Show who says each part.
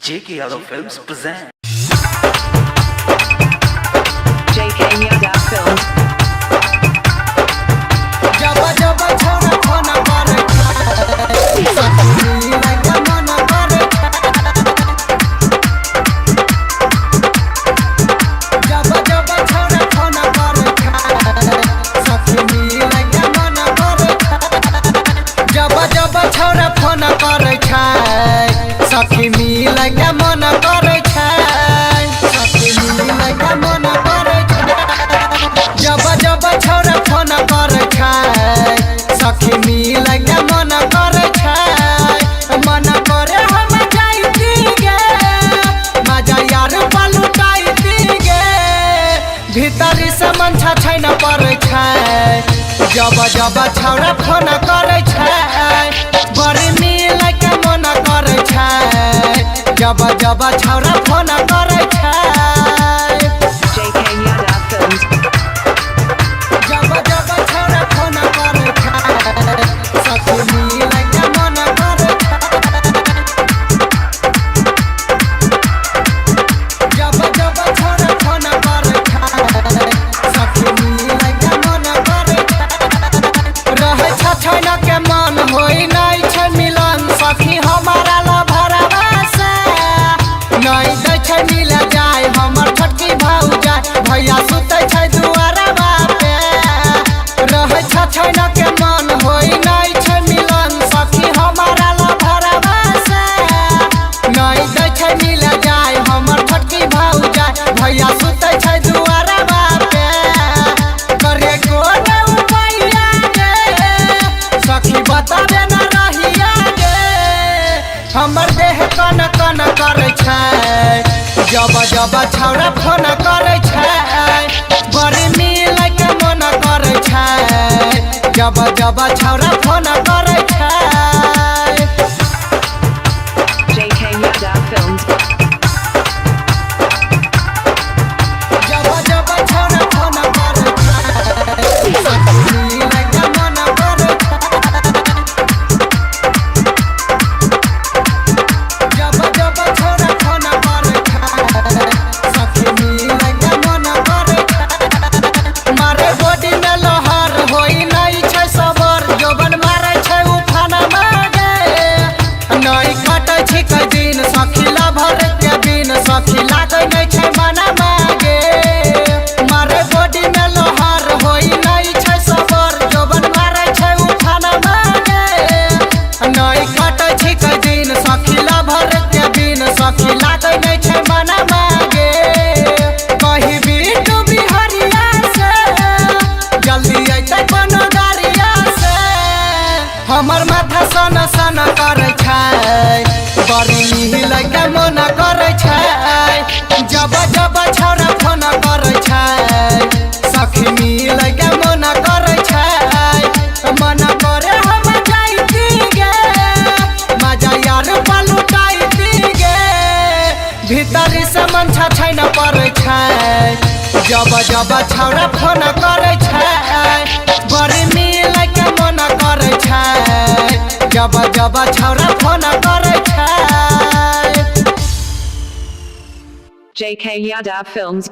Speaker 1: JK Yadav Films present.
Speaker 2: JK Yadav Films.
Speaker 3: Jabba jabba chhona khona mare satni laga mana mare jabba jabba chhona khona mare satni laga mana mare jabba jabba chhona khona mare satni laga mana mare satni laga mana mare jabba jabba chhona khona mare सखी मिलग मन करे मन करे हम जाइती गे मजा यार पलुटाइती गे भीतरी से मन छैन पड़े जब जब छौरा फोन करे बड़ी मिलग मन करे जब जब छौरा फोन करे
Speaker 2: JK Yadav Films.
Speaker 3: जब जब छौरा फोन करे सखी मिलग मन करे जब जब छौरा फोन करे सखी मिलग मन करे रहे छैन के मन होई नै छै मिलन सखी हमारा लभरवा से नै दै छै मिल जाय हमर छोटकी भौजा भैया सुतै छै दुआरवा पे रहे छैन के मन होई नै छै मिलन सखी हमारा लभरवा से नै दै छै मिल जाय हमर छोटकी भौजा भैया सुतै छै दुआरवा पे करे कोन उपाया गे सखी बताबे न रहिया गे हमर देह कन कन करे जब जब छौरा फोन करे बड़ी मिलग मन करे जब जब छौरा फोन करे
Speaker 2: JK Yadav Films.
Speaker 3: जब जब छौरा फोन करे मिलग मन करे जब जब छौरा फोन करे सखी मिलग मन करे मारे बॉडी में लोहार होई नै छै सबर जोबन मारे छै उफान मागे नै कटै छै कै दिन सखी लभर के बिन सखी लागै नै छै मना मागे मारे बॉडी में लोहार होई नै छै सबर जोबन मारे छै उफान मागे नै कटै छै कै दिन सखी लभर के बिन सखी लागै नै छै मना मागे कहीं बीटू बिहरिया से जल्दी अइतै कोनो गाड़िया से हमर माथा सन सन करे बड़ी मिलग मन करे जब जब छौरा फोन करे सखी मिलग मन करे मन करे हम जाइती गे मजा यार पलुटाइती गे भीतरी से मन छैन पड़े जब जब छौरा फोन करे बड़ी मिलग मन करे जब जब छौरा फोन करे
Speaker 2: JK Yadav Films.